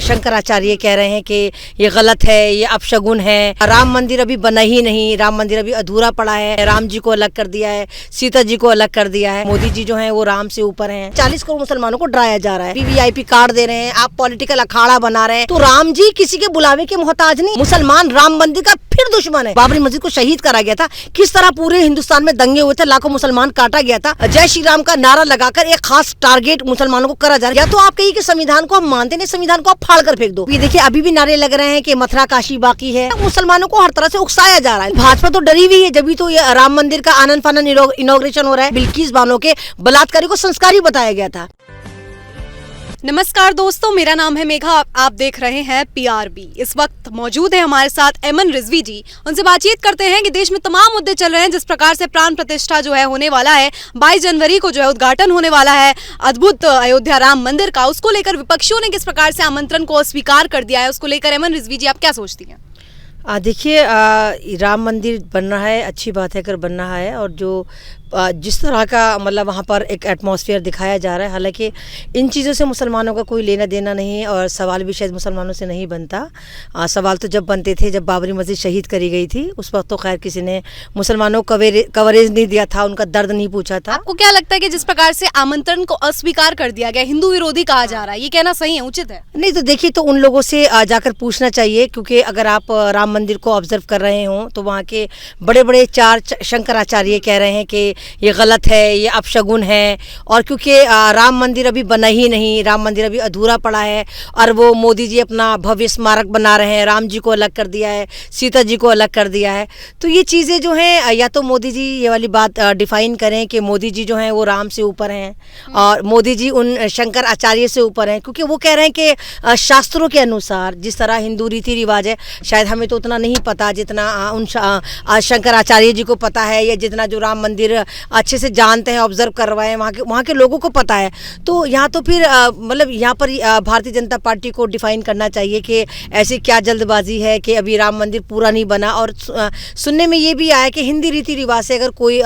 शंकराचार्य कह रहे हैं कि ये गलत है, ये अपशगुन है। राम मंदिर अभी बना ही नहीं, राम मंदिर अभी अधूरा पड़ा है। राम जी को अलग कर दिया है, सीता जी को अलग कर दिया है। मोदी जी जो है वो राम से ऊपर हैं। 40 करोड़ मुसलमानों को डराया जा रहा है, वीवीआईपी कार्ड दे रहे हैं, आप पॉलिटिकल अखाड़ा बना रहे हैं। तो राम जी किसी के बुलावे के मोहताज नहीं। मुसलमान राम मंदिर का फिर दुश्मन है। बाबरी मस्जिद को शहीद करा गया था, किस तरह पूरे हिंदुस्तान में दंगे हुए थे, लाखों मुसलमान काटा गया था। जय श्री राम का नारा लगाकर एक खास टारगेट मुसलमानों को करा जा रहा है। या तो आप कहिए कि संविधान को हम मानते नहीं, संविधान को आप फाड़ कर फेंक दो। ये देखिए अभी भी नारे लग रहे हैं कि मथुरा काशी बाकी है। मुसलमानों को हर तरह से उकसाया जा रहा है। भाजपा तो डरी हुई है, जब भी तो ये राम मंदिर का आनंद फानन इनॉग्रेशन हो रहा है। बिल्किस बानो के बलात्कारी को संस्कारी बताया गया था। नमस्कार दोस्तों, मेरा नाम है मेघा, आप देख रहे हैं पीआरबी। इस वक्त मौजूद है हमारे साथ एमन रिजवी जी। उनसे बातचीत करते हैं कि देश में तमाम मुद्दे चल रहे हैं। जिस प्रकार से प्राण प्रतिष्ठा जो है होने वाला है, 22 जनवरी को जो है उद्घाटन होने वाला है अद्भुत अयोध्या राम मंदिर का, उसको लेकर विपक्षियों ने किस प्रकार से आमंत्रण को अस्वीकार कर दिया है, उसको लेकर एमन रिजवी जी आप क्या सोचती हैं? देखिए राम मंदिर बन रहा है, अच्छी बात है अगर बन रहा है। और जो जिस तरह का मतलब वहाँ पर एक एटमॉस्फेयर दिखाया जा रहा है, हालांकि इन चीज़ों से मुसलमानों का कोई लेना देना नहीं है और सवाल भी शायद मुसलमानों से नहीं बनता। सवाल तो जब बनते थे जब बाबरी मस्जिद शहीद करी गई थी, उस वक्त तो खैर किसी ने मुसलमानों को कवरेज नहीं दिया था, उनका दर्द नहीं पूछा था। आपको क्या लगता है कि जिस प्रकार से आमंत्रण को अस्वीकार कर दिया गया, हिंदू विरोधी कहा जा रहा है, ये कहना सही है, उचित है? नहीं तो देखिए, तो उन लोगों से जाकर पूछना चाहिए, क्योंकि अगर आप राम मंदिर को ऑब्जर्व कर रहे हो तो वहाँ के बड़े बड़े 4 शंकराचार्य कह रहे हैं कि ये गलत है, ये अपशगुन है। और क्योंकि राम मंदिर अभी बना ही नहीं, राम मंदिर अभी अधूरा पड़ा है और वो मोदी जी अपना भव्य स्मारक बना रहे हैं, राम जी को अलग कर दिया है, सीता जी को अलग कर दिया है। तो ये चीज़ें जो हैं, या तो मोदी जी ये वाली बात डिफाइन करें कि मोदी जी जो हैं वो राम से ऊपर हैं और मोदी जी उन शंकर आचार्य से ऊपर हैं, क्योंकि वो कह रहे हैं कि शास्त्रों के अनुसार जिस तरह हिंदू रीति रिवाज है, शायद हमें तो उतना नहीं पता जितना उन शंकराचार्य जी को पता है, या जितना जो राम मंदिर अच्छे से जानते हैं, ऑब्जर्व करवाए हैं, वहाँ के लोगों को पता है। तो यहाँ तो फिर मतलब यहाँ पर भारतीय जनता पार्टी को डिफाइन करना चाहिए कि ऐसी क्या जल्दबाजी है कि अभी राम मंदिर पूरा नहीं बना। और सुनने में ये भी आया कि हिंदी रीति रिवाज से अगर कोई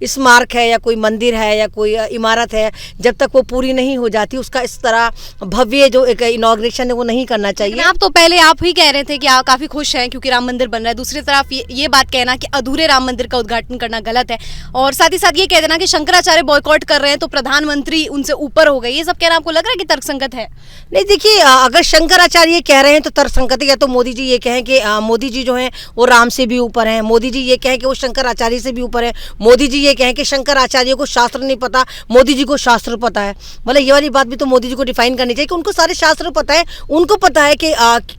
स्मारक है या कोई मंदिर है या कोई इमारत है, जब तक वो पूरी नहीं हो जाती उसका इस तरह भव्य जो एक इनॉग्रेशन है वो नहीं करना चाहिए। आप तो पहले आप ही कह रहे थे कि आप काफी खुश हैं क्योंकि राम मंदिर बन रहा है, दूसरी तरफ ये बात कहना कि अधूरे राम मंदिर का उद्घाटन करना गलत है, और साथ ही साथ ये कह देना कि शंकराचार्य बॉयकॉट कर रहे हैं तो प्रधानमंत्री उनसे ऊपर हो गए, ये सब कहना आपको लग रहा है कि तर्कसंगत है? नहीं देखिए, अगर शंकराचार्य कह रहे हैं तो तर्कसंगत है। या तो मोदी जी ये कहें कि मोदी जी जो हैं वो राम से भी ऊपर हैं, मोदी जी ये कहें कि वो शंकराचार्य से भी ऊपर है, मोदी जी ये कहें कि शंकराचार्य को शास्त्र नहीं पता, मोदी जी को शास्त्र पता है। मतलब ये वाली बात भी तो मोदी जी को डिफाइन करनी चाहिए कि उनको सारे शास्त्र पता है, उनको पता है कि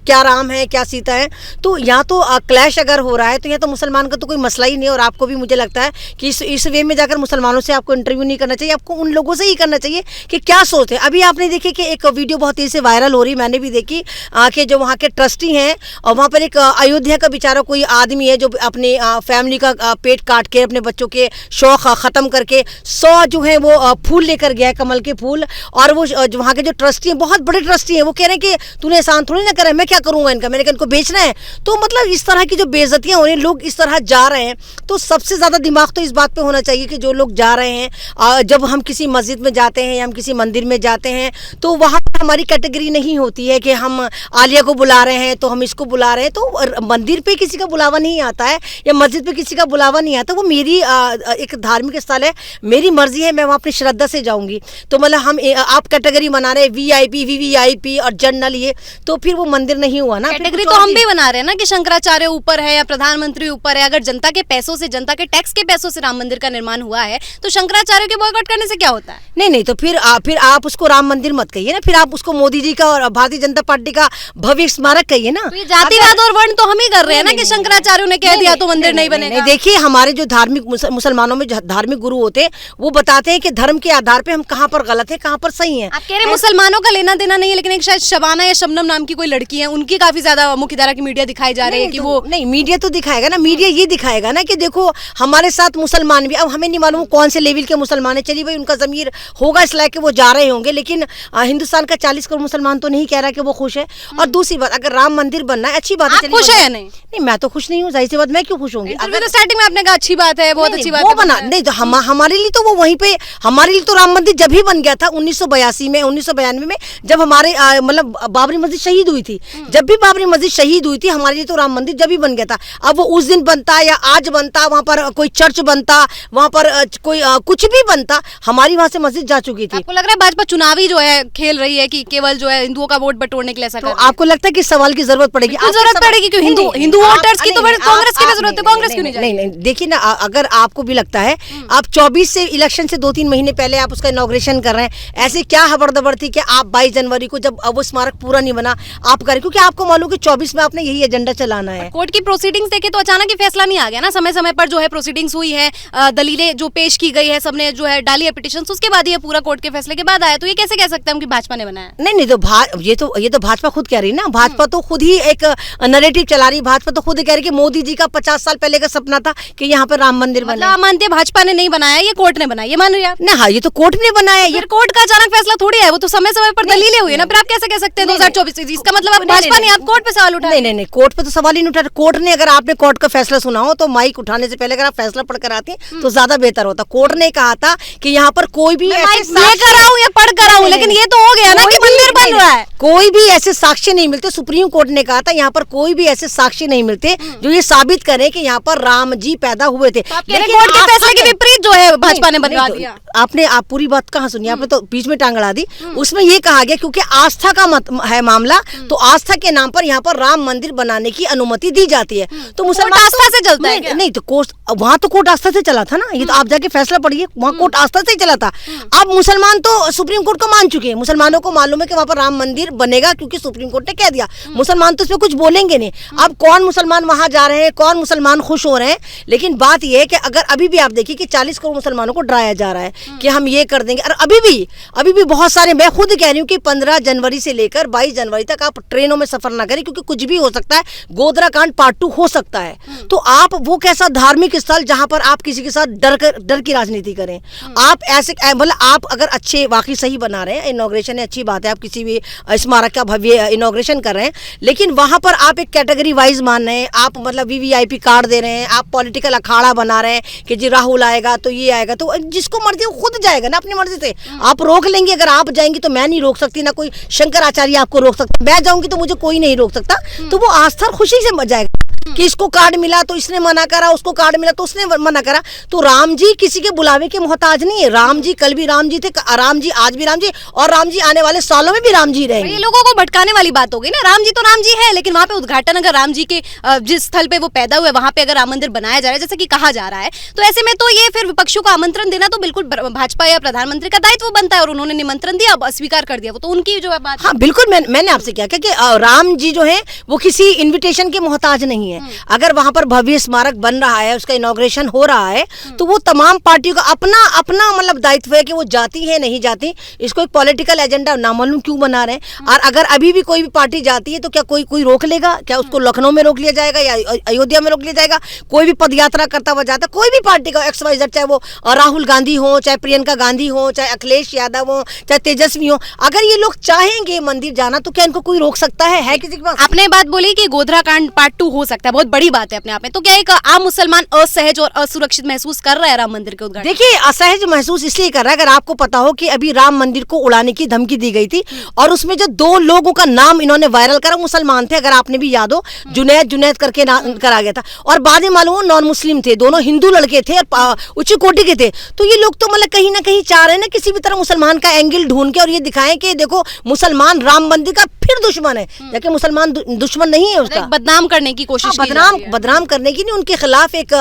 क्या राम है क्या सीता है। तो यहाँ तो क्लैश अगर हो रहा है तो यहाँ तो मुसलमान का तो कोई मसला ही नहीं। और आपको भी मुझे लगता है कि इस वे में जाकर मुसलमानों से आपको इंटरव्यू नहीं करना चाहिए, आपको उन लोगों से ही करना चाहिए कि क्या सोचते हैं। अभी आपने देखी कि एक वीडियो बहुत तेजी से वायरल हो रही, मैंने भी देखी, कि जो वहाँ के ट्रस्टी हैं और वहाँ पर एक अयोध्या का बेचारा कोई आदमी है जो अपने फैमिली का पेट काट के अपने बच्चों के शौक ख़त्म करके 100 जो है वो फूल लेकर गया है, कमल के फूल। और वो वहाँ के जो ट्रस्टी हैं, बहुत बड़े ट्रस्टी हैं, वो कह रहे हैं कि तूने एहसान थोड़ी ना करा है, मैं क्या करूँगा इनका, मैंने इनको बेचना है। तो मतलब इस तरह की जो बेइज्जतियाँ हो रही हैं, लोग इस तरह जा रहे हैं, तो सबसे ज़्यादा दिमाग तो इस बात पर होना चाहिए कि जो लोग जा रहे हैं, जब हम किसी मस्जिद में जाते हैं या हम किसी मंदिर में जाते हैं तो वहाँ पर हमारी कैटेगरी नहीं होती है कि हम आलिया को बुला रहे हैं तो हम इसको बुला रहे हैं। तो मंदिर पे किसी का बुलावा नहीं आता है या मस्जिद पे किसी का बुलावा नहीं आता, वो मेरी एक धार्मिक स्थल है, मेरी मर्जी है, मैं वहाँ अपनी श्रद्धा से जाऊँगी। तो मतलब हम आप कैटेगरी बना रहे हैं वीआईपी, वीवीआईपी और जनरल, ये तो फिर वो मंदिर नहीं हुआ ना। कैटेगरी तो हम भी बना रहे हैं ना कि शंकराचार्य ऊपर है या प्रधानमंत्री ऊपर है। अगर जनता के पैसों से, जनता के टैक्स के पैसों से राम मंदिर का निर्माण हुआ है तो शंकराचार्य के बॉयकॉट करने से क्या होता है? नहीं तो फिर आप उसको राम मंदिर मत कहिए ना, फिर आप उसको मोदी जी का और भारतीय जनता पार्टी का भव्य स्मारक कहिए ना। तो ये जातिवाद और वर्ण तो हम ही कर रहे हैं ना कि शंकराचार्य ने कह दिया तो मंदिर नहीं बनेगा। देखिए, हमारे जो धार्मिक मुसलमानों में धार्मिक गुरु होते हैं वो बताते हैं कि धर्म के आधार पे हम कहाँ पर गलत है कहाँ पर सही है। आप कह रहे हैं मुसलमानों का लेना देना नहीं है, लेकिन एक शायद शबाना या शबनम नाम की कोई लड़की है, उनकी काफी ज्यादा मुख्यधारा की मीडिया दिखाई जा रही है कि वो नहीं, मीडिया तो दिखाएगा ना, मीडिया ये दिखाएगा ना कि देखो हमारे साथ मुसलमान भी, अब हमें नहीं मालूम कौन से लेवल के मुसलमान है, चलिए भाई उनका ज़मीर होगा इस लायक कि वो जा रहे होंगे, लेकिन हिंदुस्तान का 40 करोड़ मुसलमान तो नहीं कह रहा कि वो खुश है। और दूसरी बात, अगर राम मंदिर बनना है, अच्छी बात है, खुश है या नहीं? नहीं, मैं तो खुश नहीं हूँ, जाहिर सी बात, मैं क्यों खुश होंगी? अगर तो स्टार्टिंग में आपने कहा अच्छी बात है, बहुत अच्छी बात वो है, बना नहीं तो हमारे लिए तो वो वहीं पे, हमारे लिए तो राम मंदिर जब ही बन गया था 1982 में, 1992 में, जब हमारे मतलब बाबरी मस्जिद शहीद हुई थी। जब भी बाबरी मस्जिद शहीद हुई थी, हमारे लिए तो राम मंदिर जब ही बन गया था। अब वो उस दिन बनता या आज बनता, वहाँ पर कोई चर्च बनता, वहाँ पर कोई कुछ भी बनता, हमारी वहाँ से मस्जिद जा चुकी थी। आपको लग रहा है भाजपा चुनावी जो है खेल रही है कि केवल जो है हिंदुओं का वोट बटोरने के लिए ऐसा कर तो रही है? आपको लगता है कि सवाल की जरूरत पड़ेगी? जरूरत पड़ेगी क्यों? हिंदू वोटर्स की तो फिर कांग्रेस की भी जरूरत है, कांग्रेस क्यों नहीं जाएगी? नहीं, देखिए ना, अगर आपको भी लगता है, आप 24 से इलेक्शन से 2-3 महीने पहले आप उसका इनॉग्रेशन कर रहे हैं, ऐसे क्या हबड़दबड़ थी कि आप 22 जनवरी को, जब वो स्मारक पूरा नहीं बना, आप करें, क्योंकि आपको मालूम कि 24 में आपने यही एजेंडा चलाना है। कोर्ट की प्रोसीडिंग्स देखे तो अचानक ही फैसला नहीं आ गया ना, समय समय पर जो है प्रोसीडिंग्स हुई है, दलीलें जो पेश की गई है, सबने जो है डाली है पिटिशंस, उसके बाद ये पूरा कोर्ट के फैसले के बाद आया। तो ये कैसे कह सकते हैं हम कि भाजपा ने बनाया? नहीं, तो ये तो भाजपा खुद कह रही है ना। भाजपा तो खुद ही एक नैरेटिव चला रही है। भाजपा तो खुद ही कह रही है कि मोदी जी का 50 साल पहले का सपना था कि यहाँ पे राम मंदिर बने। मतलब मानते हैं भाजपा ने नहीं बनाया, ये कोर्ट ने बनाया, ये मान रही है आप? नहीं, हाँ, ये तो कोर्ट ने बनाया। ये कोर्ट का अचानक फैसला थोड़ी है, वो तो समय समय पर दलीलें हुई है ना। फिर आप कैसे कह सकते हैं 2024? इसका मतलब आप भाजपा नहीं, आप कोर्ट पे सवाल उठा? नहीं, कोर्ट पे तो सवाल ही नहीं उठा। कोर्ट ने, अगर आपने कोर्ट का फैसला सुना हो तो माइक उठाने से पहले अगर आप फैसला पढ़कर आती तो ज्यादा बेहतर होता। कोर्ट ने कहा था कि यहाँ पर कोई भी लेकर आऊं या पढ़ कर आऊं, लेकिन ये तो हो गया ना कि मंदिर बन रहा है। कोई भी ऐसे साक्ष्य नहीं मिलते। सुप्रीम कोर्ट ने कहा था यहाँ पर कोई भी ऐसे साक्ष्य नहीं मिलते जो ये साबित करें कि यहाँ पर राम जी पैदा हुए थे। लेकिन कोर्ट के फैसले के विपरीत जो है भाजपा ने बनवा दिया। आप पूरी बात कहाँ सुनी? आपने तो बीच में टांग अड़ा दी। उसमें ये कहा गया क्योंकि आस्था का है मामला, तो आस्था के नाम पर यहाँ पर राम मंदिर बनाने की अनुमति दी जाती है। तो मुसलमान आस्था से चलता है क्या? नहीं, तो कोर्ट वहाँ तो कोर्ट आस्था से चला था ना। ये तो आप जाके फैसला पढ़िए, वहाँ कोर्ट आस्था से ही चला था। अब मुसलमान तो सुप्रीम कोर्ट को मान चुके हैं। मुसलमानों को मालूम है कि वहाँ पर राम मंदिर बनेगा क्योंकि सुप्रीम कोर्ट ने कह दिया। मुसलमान तो इसमें कुछ बोलेंगे नहीं। अब कौन मुसलमान वहां जा रहे हैं, कौन मुसलमान खुश हो रहे हैं, लेकिन बात यह है कि अगर अभी भी आप देखिए कि 40 करोड़ मुसलमानों को डराया जा रहा है कि हम ये कर देंगे। और अभी भी बहुत सारे, मैं खुद कह रही हूँ कि 15 जनवरी से लेकर 22 जनवरी तक आप ट्रेनों में सफर ना करें, क्योंकि कुछ भी हो सकता है। गोधरा कांड पार्ट 2 हो सकता है। तो आप वो कैसा धार्मिक स्थल जहां पर आप किसी के साथ डर की राजनीति करें? आप ऐसे, मतलब आप अगर अच्छे वाकई सही बना रहे हैं, इनॉग्रेशन है, अच्छी बात है, आप किसी भी स्मारक का भव्य इनॉग्रेशन कर रहे हैं, लेकिन वहां पर आप एक कैटेगरी वाइज मान रहे हैं, आप मतलब वीवीआईपी कार्ड दे रहे हैं, आप पॉलिटिकल अखाड़ा बना रहे हैं कि जी राहुल आएगा तो ये आएगा, तो जिसको मर्जी वो खुद जाएगा ना अपनी मर्जी से। आप रोक लेंगे, अगर आप जाएंगी तो मैं नहीं रोक सकती, ना कोई शंकराचार्य आपको रोक सकता। मैं जाऊंगी तो मुझे कोई नहीं रोक सकता। तो वो आस्था खुशी से जाएगा कि इसको कार्ड मिला तो इसने मना करा, उसको कार्ड मिला तो उसने मना करा। तो राम जी किसी के बुलावे के मोहताज नहीं है। राम जी कल भी राम जी थे, राम जी आज भी राम जी, और राम जी आने वाले सालों में भी राम जी रहेंगे। ये लोगों को भटकाने वाली बात हो गई ना। राम जी तो राम जी है, लेकिन वहाँ पे उद्घाटन अगर राम जी के जिस स्थल पे वो पैदा हुए वहाँ पे अगर राम मंदिर बनाया जा रहा है जैसे कि कहा जा रहा है, तो ऐसे में तो ये फिर विपक्षियों को आमंत्रण देना तो बिल्कुल भाजपा या प्रधानमंत्री का दायित्व बनता है। और उन्होंने निमंत्रण दिया, अब अस्वीकार कर दिया, वो तो उनकी जो है बात। हाँ बिल्कुल, मैंने आपसे क्या कि राम जी जो है वो किसी इन्विटेशन के मोहताज नहीं है। अगर वहां पर भव्य स्मारक बन रहा है, उसका इनॉग्रेशन हो रहा है, तो वो तमाम पार्टियों का अपना अपना मतलब दायित्व है कि वो जाती है नहीं जाती। इसको एक पॉलिटिकल एजेंडा नामालूम क्यों बना रहे हैं। और अगर अभी भी कोई भी पार्टी जाती है तो क्या कोई रोक लेगा? क्या उसको लखनऊ में रोक लिया जाएगा या अयोध्या में रोक लिया जाएगा? कोई भी पद यात्रा करता हुआ जाता, कोई भी पार्टी का XYZ, चाहे वो राहुल गांधी हो, चाहे प्रियंका गांधी हो, चाहे अखिलेश यादव हो, चाहे तेजस्वी हो, अगर ये लोग चाहेंगे मंदिर जाना तो क्या इनको कोई रोक सकता है किसी के पास? आपने बात बोली कि गोधरा कांड पार्ट 2 हो सकता है, बहुत बड़ी बात है अपने आप में। तो क्या एक आम मुसलमान असहज और असुरक्षित महसूस कर रहा है राम मंदिर के उद्घाटन? देखिए, असहज महसूस इसलिए कर रहा है, अगर आपको पता हो कि अभी राम मंदिर को उड़ाने की धमकी दी गई थी और उसमें जो 2 लोगों का नाम इन्होंने वायरल करा, मुसलमान थे, अगर आपने भी याद हो, जुनैद करके करा गया था, और बाद में मालूम हो नॉन मुस्लिम थे, दोनों हिंदू लड़के थे और उच्च कोटि के थे। तो ये लोग तो मतलब कहीं ना कहीं चाह रहे हैं ना किसी भी तरह मुसलमान का एंगल ढूंढ के और ये दिखाएं कि देखो मुसलमान राम मंदिर का फिर दुश्मन है, जबकि मुसलमान दुश्मन नहीं है उसका। बदनाम करने की कोशिश, बदनाम करने की नहीं, उनके खिलाफ एक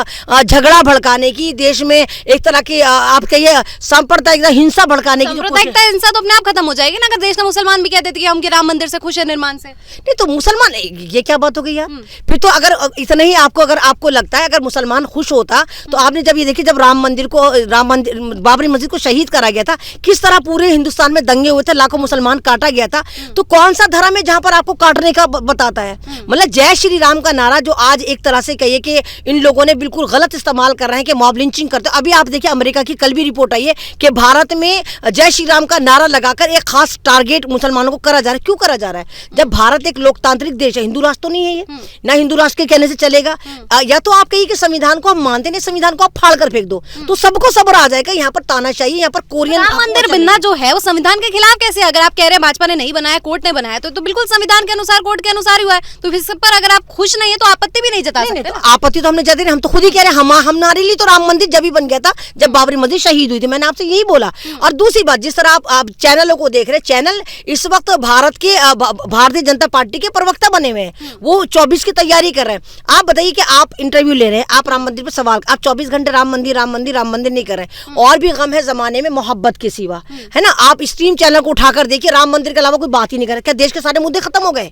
झगड़ा भड़काने की, देश में एक तरह की आप कहिए सांप्रदायिक हिंसा भड़काने की। सांप्रदायिक हिंसा तो अपने आप खत्म हो जाएगी ना अगर देश का मुसलमान भी कह देते कि हम राम मंदिर से खुश है, निर्माण से। नहीं तो मुसलमान, ये क्या बात हो गई यार? फिर तो अगर इतना ही आपको लगता है अगर मुसलमान खुश होता तो आपने जब ये देखिए, जब राम मंदिर बाबरी मस्जिद को शहीद करा गया था, किस तरह पूरे हिंदुस्तान में दंगे हुए थे, लाखों मुसलमान काटा गया था, तो कौन सा धर्म है जहाँ पर आपको काटने का बताता है। मतलब जय श्री राम का नारा जो आज एक तरह से कहिए कि इन लोगों ने बिल्कुल गलत इस्तेमाल कर रहे हैं कि मॉब लिंचिंग करते हैं। अभी आप देखिए अमेरिका की कल भी रिपोर्ट आई है कि भारत में जय श्री राम का नारा लगाकर एक खास टारगेट मुसलमानों को करा जा रहा है। क्यों करा जा रहा है? जब भारत एक लोकतांत्रिक देश है, हिंदू राष्ट्र तो नहीं है ये, ना हिंदू राष्ट्र के कहने से चलेगा। या तो आप कहिए कि संविधान को आप मानते नहीं, संविधान को आप फाड़ कर फेंक दो तो सबको सब्र आ जाएगा। यहाँ पर तानाशाही, यहाँ पर कोरियन राम मंदिर बनना जो है वो संविधान के खिलाफ कैसे? अगर आप कह रहे हैं भाजपा ने नहीं बनाया, कोर्ट ने बनाया, तो बिल्कुल संविधान के अनुसार, कोर्ट के अनुसार ही हुआ है। तो इस पर अगर आप खुश नहीं है तो आपत्ति भी नहीं जता सकते। आपत्ति तो हमने जता नहीं, हम तो खुद ही कह रहे हैं हमारे लिए तो राम मंदिर जब ही बन गया था जब बाबरी मस्जिद शहीद हुई थी। मैंने आपसे यही बोला। और दूसरी बात, जिस तरह आप चैनलों को देख रहे हैं, चैनल इस वक्त भारतीय जनता पार्टी के प्रवक्ता बने हुए हैं, वो 24 की तैयारी कर रहे हैं। आप बताइए कि आप इंटरव्यू ले रहे हैं, आप राम मंदिर पर सवाल, आप 24 घंटे राम मंदिर राम मंदिर राम मंदिर नहीं कर रहे हैं। और भी गम है जमाने में मोहब्बत के सिवा, है ना। आप स्ट्रीम चैनल को उठाकर देखिए, राम मंदिर के अलावा कोई बात ही नहीं कर रहे। क्या देश के सारे मुद्दे खत्म हो गए?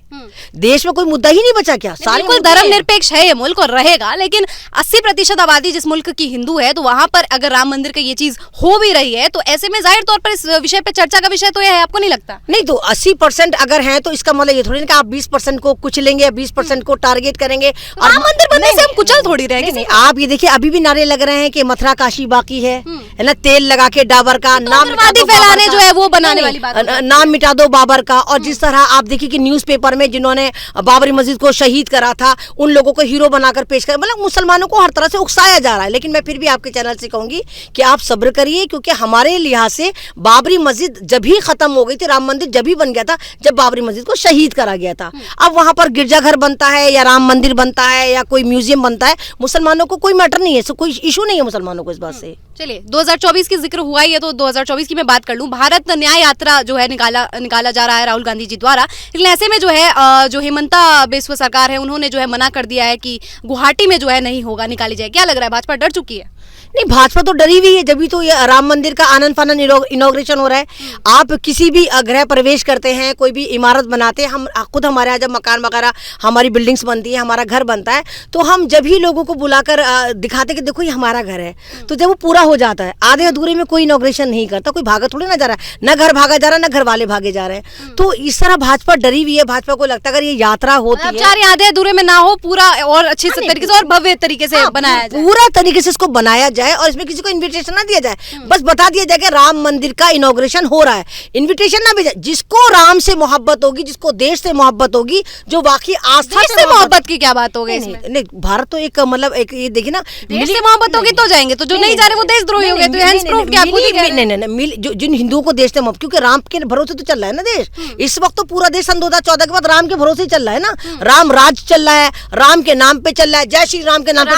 देश में कोई मुद्दा ही नहीं बचा क्या? बिल्कुल धर्मनिरपेक्ष है ये मुल्क और रहेगा, लेकिन 80% आबादी जिस मुल्क की हिंदू है, तो वहां पर अगर राम मंदिर का ये चीज हो भी रही है तो ऐसे में जाहिर तौर पर इस विषय पे चर्चा का विषय तो यह है, आपको नहीं लगता? नहीं, तो 80% अगर है तो इसका मतलब ये थोड़ी ना कि आप 20% को कुचलेंगे या 20% को टारगेट करेंगे। और राम मंदिर बनने से हम कुचल थोड़ी रहे। नहीं, आप ये देखिए अभी भी नारे लग रहे हैं कि मथुरा काशी बाकी है ना, तेल लगा के डाबर का नाम फैलाने जो है वो बनाने वाली बात, नाम मिटा दो बाबर का। और जिस तरह आप देखिए कि न्यूज़पेपर में जिन्होंने बाबरी मस्जिद को शहीद करा था उन लोगों को हीरो बनाकर पेश कर, मतलब मुसलमानों को हर तरह से उकसाया जा रहा है। लेकिन मैं फिर भी आपके चैनल से कहूंगी कि आप सब्र करिए, क्योंकि हमारे लिहाज से बाबरी मस्जिद जब भी खत्म हो गई थी, राम मंदिर जब भी बन गया था जब बाबरी मस्जिद को शहीद करा गया था। अब वहां पर गिरजाघर बनता है या राम मंदिर बनता है या कोई म्यूजियम बनता है, मुसलमानों को कोई मैटर नहीं है, कोई इशू नहीं है मुसलमानों को इस बात से। चलिए 2024 की जिक्र हुआ ही है तो 2024 की मैं बात कर लूं। भारत न्याय यात्रा जो है निकाला जा रहा है राहुल गांधी जी द्वारा, लेकिन ऐसे में जो है जो हेमंता बिस्व सरकार है उन्होंने जो है मना कर दिया है कि गुवाहाटी में जो है नहीं होगा, निकाली जाए। क्या लग रहा है, भाजपा डर चुकी है? नहीं, भाजपा तो डरी हुई है, जब भी तो ये राम मंदिर का आनंद फानंद इनॉग्रेशन हो रहा है। आप किसी भी गृह प्रवेश करते हैं, कोई भी इमारत बनाते हैं, हम खुद हमारे यहाँ जब मकान वगैरह हमारी बिल्डिंग्स बनती है, हमारा घर बनता है, तो हम जब ही लोगों को बुलाकर दिखाते कि देखो ये हमारा घर है, तो जब वो पूरा हो जाता है आधे अधूरे में कोई इनॉग्रेशन नहीं करता, कोई भागा थोड़ी ना जा रहा है, ना घर भागा जा रहा है ना घर वाले भागे जा रहे हैं। तो इस तरह भाजपा डरी हुई है। भाजपा को लगता है अगर ये यात्रा होती है, आधे अधूरे में ना हो, पूरा और अच्छे तरीके से और भव्य तरीके से बनाया जाए, पूरा तरीके से इसको बनाया जाए और इसमें किसी को इनविटेशन ना दिया जाए, बस बता दिया जाए कि राम मंदिर का इनॉग्रेशन हो रहा है, इनविटेशन ना भेजा। जिसको राम से मोहब्बत होगी, जिसको देश से मोहब्बत होगी, जो वाकई आस्था से मोहब्बत की क्या बात हो गई इसमें? नहीं, भारत तो एक मतलब एक ये देखिए ना, देश से मोहब्बत होगी तो जाएंगे, तो जो नहीं जा रहे वो देशद्रोही हो गए। तो हैंड्स प्रूफ क्या? नहीं, जिन हिंदुओं को देश से मोहब्बत, क्योंकि राम के भरोसे तो चल रहा है ना देश इस वक्त, तो पूरा देश सन 2014 के बाद राम के भरोसे ही चल रहा है ना। राम राज चल रहा है, राम के नाम पे चल रहा है, जय श्री राम के नाम पे।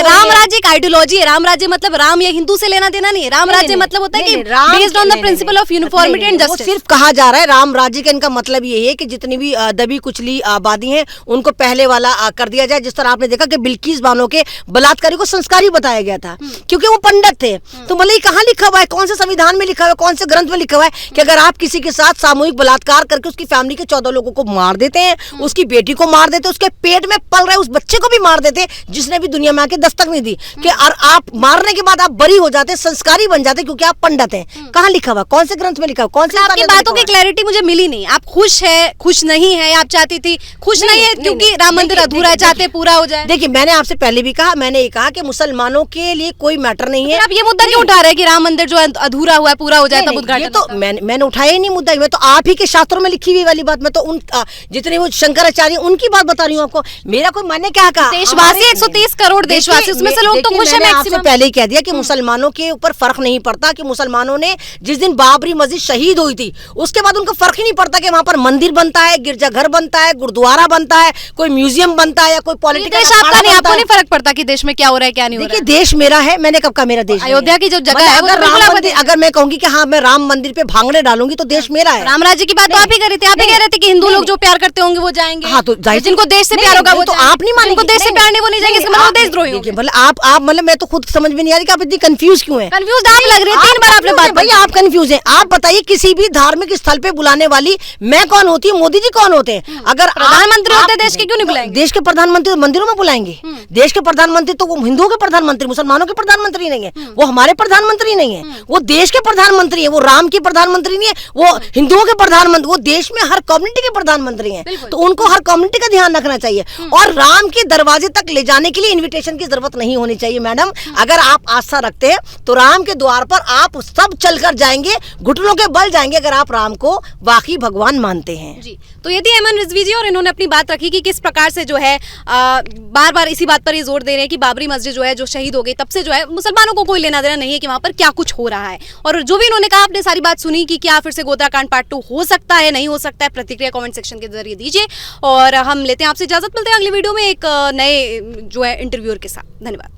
राम राज्य एक आइडियोलॉजी है। राम राज्य मतलब राम या हिंदू से लेना देना नहीं है। राम राज्य मतलब होता है कि based on the principle of uniformity and justice. सिर्फ कहा जा रहा है राम राज्य का, इनका मतलब ये है कि जितनी भी दबी कुचली आबादी है उनको पहले वाला कर दिया जाए। जिस तरह आपने देखा कि बिल्किस बानो के बलात्कारी को संस्कारी बताया गया था क्योंकि वो पंडित थे। तो मतलब कहाँ लिखा हुआ है, कौन से संविधान में लिखा हुआ है, कौन से ग्रंथ में लिखा हुआ है कि अगर आप किसी के साथ सामूहिक बलात्कार करके उसकी फैमिली के 14 लोगों को मार देते हैं, उसकी बेटी को मार देते हैं, उसके पेट में पल रहे उस बच्चे को भी मार देते हैं जिसने भी दुनिया में आके दस्तक नहीं दी, कि और आप मारने के बाद आप बरी हो जाते, संस्कारी बन जाते क्योंकि आप पंडित हैं। कहाँ लिखा हुआ, कौन से ग्रंथ में लिखा हुआ, कौन से? आपकी बातों की क्लैरिटी मुझे मिली नहीं। आप खुश है, खुश नहीं है? आप चाहती थी खुश नहीं है क्योंकि राम मंदिर अधूरा है, चाहते पूरा हो जाए? देखिए, मैंने आपसे पहले भी कहा, मैंने ये कहा कि मुसलमानों के लिए कोई मैटर नहीं है। आप ये मुद्दा क्यों उठा रहे हैं कि राम मंदिर जो अधूरा हुआ है पूरा हो जाए तब उद्घाटन? तो मैंने उठाया ही नहीं मुद्दा, मैं तो आप ही के शास्त्रों में लिखी हुई वाली बात, मैं तो उन जितने वो शंकराचार्य उनकी बात बता रही हूँ आपको। मेरा कोई मैंने क्या कहा, देशवासी 130 करोड़ देशवासी, उसमें से लोग तो खुश है। आपसे पहले ही कह दिया कि मुसलमानों के ऊपर फर्क नहीं पड़ता, कि मुसलमानों ने जिस दिन बाबरी मस्जिद शहीद हुई थी उसके बाद उनको फर्क ही नहीं पड़ता कि वहां पर मंदिर बनता है, गिरजाघर बनता है, गुरुद्वारा बनता है, कोई म्यूजियम बनता है या कोई पॉलिटिकल। आपको नहीं फर्क पड़ता कि देश में क्या हो रहा है क्या नहीं हो रहा है? देखिए, देश मेरा है, मैंने कब कहा मेरा देश? अयोध्या की जो जगह है, अगर मैं कहूंगी कि हाँ मैं राम मंदिर पे भांगड़े डालूंगी तो देश मेरा है। राम राज्य की बात तो आप ही कर रहे थे, आप ही कह रहे थे कि हिंदू लोग जो प्यार करते होंगे वो जाएंगे। हाँ, तो जिनको देश से प्यार होगा वो, तो आप नहीं मानेंगे, देश से प्यार नहीं वो नहीं जाएंगे, देशद्रोही होंगे। मतलब आप मतलब मैं तो खुद आपको समझ में नहीं आ रही कि आप इतनी कंफ्यूज क्यों हैं? कंफ्यूज आप लग रहे हैं, 3 बार आपने बात भैया आप कंफ्यूज हैं। आप बताइए किसी भी धार्मिक स्थल पे बुलाने वाली मैं कौन होती हूँ, मोदी जी कौन होते हैं? अगर प्रधानमंत्री होते देश के, क्यों नहीं बुलाएंगे? देश के प्रधानमंत्री मंदिरों में बुलाएंगे? देश के प्रधानमंत्री तो वो हिंदुओं के प्रधानमंत्री, मुसलमानों के प्रधानमंत्री नहीं है, वो हमारे प्रधानमंत्री नहीं है, वो देश के प्रधानमंत्री है, वो राम के प्रधानमंत्री नहीं है, वो हिंदुओं के प्रधानमंत्री, वो देश में हर कम्युनिटी के प्रधानमंत्री हैं। तो उनको हर कम्युनिटी का ध्यान रखना चाहिए और राम के दरवाजे तक ले जाने के लिए इन्विटेशन की जरूरत नहीं होनी चाहिए मैडम। अगर आप आस्था रखते हैं तो राम के द्वार पर आप सब चलकर जाएंगे, घुटनों के बल जाएंगे, अगर आप राम को वाकई भगवान मानते हैं। जी, तो ये थी एमएन रिजवी जी और इन्होंने अपनी बात रखी कि किस प्रकार से जो है बार बार इसी बात पर ये जोर दे रहे हैं कि बाबरी मस्जिद जो है जो शहीद हो गई तब से जो है मुसलमानों को कोई लेना देना नहीं है कि वहां पर क्या कुछ हो रहा है। और जो भी इन्होंने कहा आपने सारी बात सुनी कि क्या फिर से गोत्राकांड पार्ट 2 हो सकता है, नहीं हो सकता है, प्रतिक्रिया कमेंट सेक्शन के जरिए दीजिए और हम लेते हैं आपसे इजाजत, मिलते हैं अगली वीडियो में एक नए जो है इंटरव्यूअर के साथ। धन्यवाद।